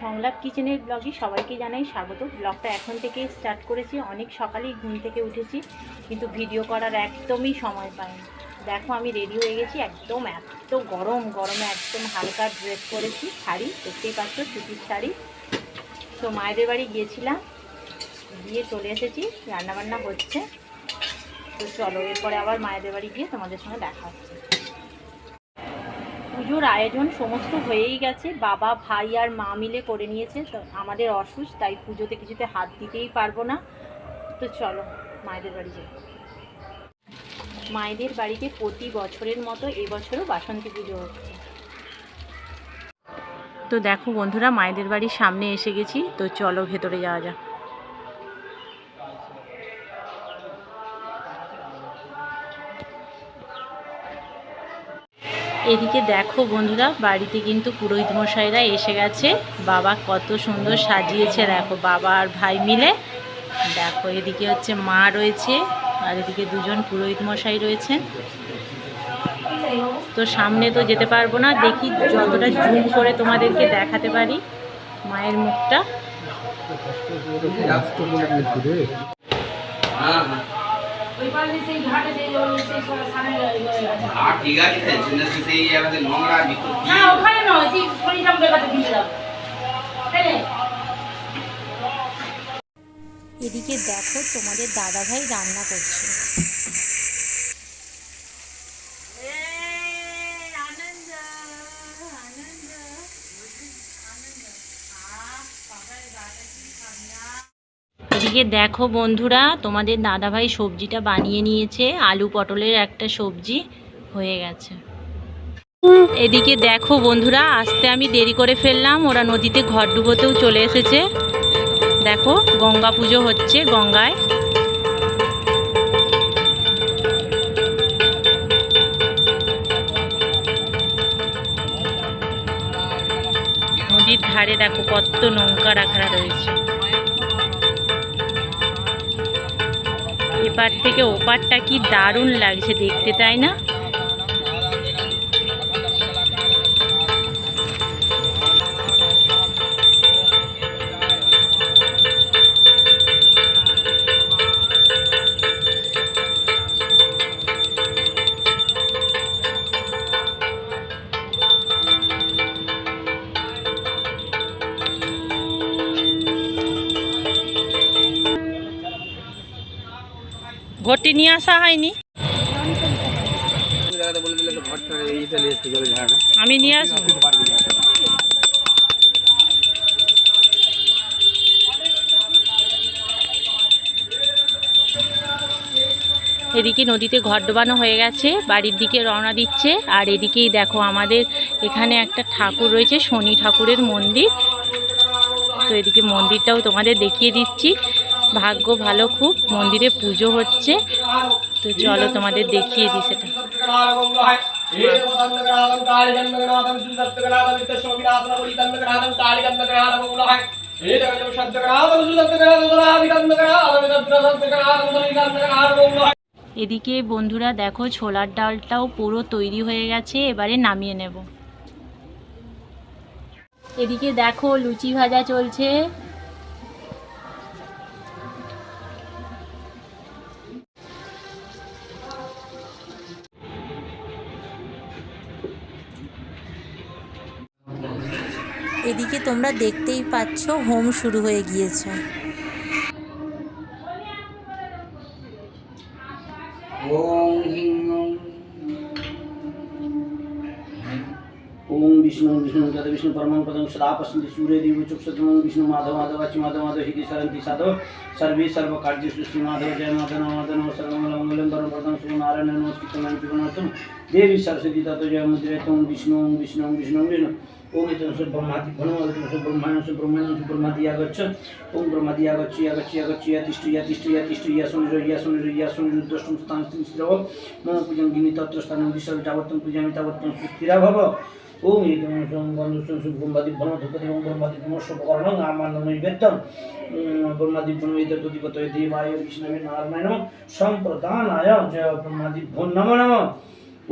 সংলাপ কিচেনের ব্লগে সবাইকে জানাই স্বাগত। ব্লগটা এখন থেকে স্টার্ট করেছি, অনেক সকালেই ঘুম থেকে উঠেছি, কিন্তু ভিডিও করার একদমই সময় পাইনি। দেখো আমি রেডি হয়ে গেছি, একদম এত গরমে একদম হালকা ড্রেস পরেছি, শাড়ি দেখতেই পাচ্ছ, সুতির শাড়ি। তো মায়েদের বাড়ি গিয়েছিলাম, গিয়ে চলে এসেছি, রান্নাবান্না হচ্ছে। তো চলো এরপরে আবার মায়েদের বাড়ি গিয়ে তোমাদের সঙ্গে দেখা হচ্ছে। পুজোর আয়োজন সমস্ত হয়েই গেছে, বাবা ভাই আর মা মিলে করে নিয়েছে। তো আমাদের অসুস্থ, তাই পুজোতে কিছুতে হাত দিতেই পারবো না। তো চলো মায়েদের বাড়ি যাই। মায়েদের বাড়িতে প্রতি বছরের মতো এবছরও বাসন্তী পুজো হচ্ছে। তো দেখো বন্ধুরা, মায়েদের বাড়ির সামনে এসে গেছি। তো চলো ভেতরে যাওয়া যাক। এদিকে দেখো বন্ধুরা, বাড়িতে কিন্তু পুরোহিত মশাইরা এসে গেছে। বাবা কত সুন্দর সাজিয়েছে, দেখো বাবা আর ভাই মিলে। দেখো এদিকে হচ্ছে মা রয়েছে, আর এদিকে দুজন পুরোহিত মশাই রয়েছেন। তো সামনে তো যেতে পারবো না, দেখি যতটা জুম করে তোমাদেরকে দেখাতে পারি মায়ের মুখটা। এদিকে দেখো তোমাদের দাদা ভাই রান্না করছে। এদিকে দেখো বন্ধুরা, তোমাদের দাদাভাই সবজিটা বানিয়ে নিয়েছে, আলু পটলের একটা সবজি হয়ে গেছে। এদিকে দেখো বন্ধুরা, আসতে আমি দেরি করে ফেললাম, ওরা নদীতে ঘট ডুবোতেও চলে এসেছে। দেখো গঙ্গা পুজো হচ্ছে গঙ্গায়। নদীর ধারে দেখো কত নৌকা রাখা রয়েছে। এপার থেকে ওপারটা কি দারুণ লাগছে দেখতে, তাই না? ঘটি নিয়ে আসা হয়নি, আমি নিয়ে আসবো। এদিকে নদীতে ঘট ডোবানো হয়ে গেছে, বাড়ির দিকে রওনা দিচ্ছে। আর এদিকেই দেখো আমাদের এখানে একটা ঠাকুর রয়েছে, শনি ঠাকুরের মন্দির। তো এদিকে মন্দিরটাও তোমাদের দেখিয়ে দিচ্ছি। ভাগ্য ভালো, খুব মন্দিরে পুজো হচ্ছে। তো চলো তোমাদের দেখিয়ে দিই সেটা। এদিকে বন্ধুরা দেখো, ছোলার ডালটাও পুরো তৈরি হয়ে গেছে, এবারে নামিয়ে নেব। এদিকে দেখো লুচি ভাজা চলছে। এদিকে তোমরা দেখতেই পাচ্ছ, হোম শুরু হয়ে গিয়েছে। ओम विष्णु विष्णु जद विष्णु परमं पदं सदा पश्यन्ति सूर्ये देव चक्षुषं विष्णु माधव माधवाचि माधव माधव हिति सरन्ति साधव सर्वे सर्वकार्येषु श्री माधव जय माधव माधव सर्वमङ्गलं परं पदं श्री नारायण नमस्कृतं पिबनाथं देवी सरस्वती ततो जय मुद्रेतं विष्णु विष्णु विष्णु विष्णु ओम इदं ब्रह्मादि भनमदितं ब्रह्माणं ब्रह्मादि आगच्छ ओम ब्रह्मादि आगच्छ आगच्छ आगच्छ तिष्ठ सुनिर द्रष्टुं स्थानं स्थिरव मम पूजं गिनि तत्र स्थानं विसर्ज जावत्तं पूजामि तावत्तं सुस्थिरा भव ओम इदं गन्धुसं ब्रह्मादि भनमधुपति ओम ब्रह्मादि नमस्कृतं आमाननैवेद्यं ब्रह्मादि भनमैतद्गतये देवाय विष्णवे नारायणं सम्प्रदानाय जय ब्रह्मादि भो नमो नमः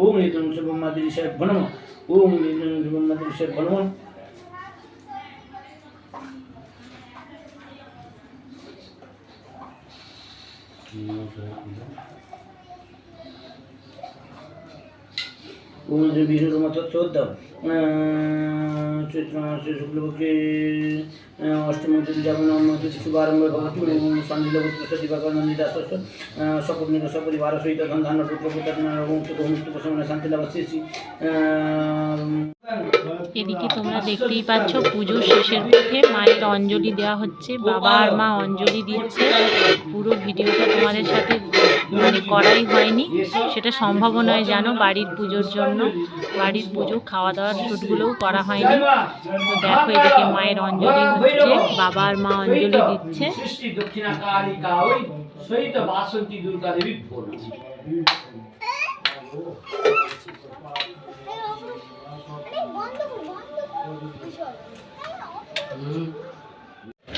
ओम इदं ब्रह्मादि ऋषय भो नमः ओम इदं ब्रह्मादि ऋषय भो नमः বিষ্ণুর মতো চোদ্দ চৈত্র মাসে শুক্লপক্ষে অষ্টমী যেমন শুভারম্ভ ভবতু সঞ্জিলপুত্র দিবাকর নন্দিদাস সপত্নীক সপরিবার সহিত সন্ধান পুত্র পুত্র শান্তিলাভশেষী। এদিকে তোমরা দেখতেই পাচ্ছ পুজোর শেষের পথে মায়ের অঞ্জলি দেওয়া হচ্ছে, বাবা আর মা অঞ্জলি দিচ্ছে। পুরো ভিডিওটা তোমাদের সাথে করাই হয়নি, সেটা সম্ভব নয় জানো, বাড়ির পুজোর জন্য। বাড়ির পুজো খাওয়া দাওয়ার শ্যুটগুলোও করা হয়নি। তো দেখো এদিকে মায়ের অঞ্জলি হচ্ছে, বাবা আর মা অঞ্জলি দিচ্ছে।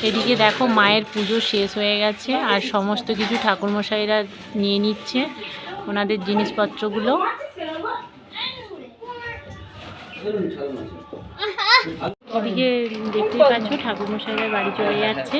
এদিকে দেখো মায়ের পুজো শেষ হয়ে গেছে আর সমস্ত কিছু ঠাকুরমশাইরা নিয়ে নিচ্ছে ওনাদের জিনিসপত্রগুলো। এদিকে দেখতেই পাচ্ছ ঠাকুরমশাইরা বাড়ি চলে যাচ্ছে।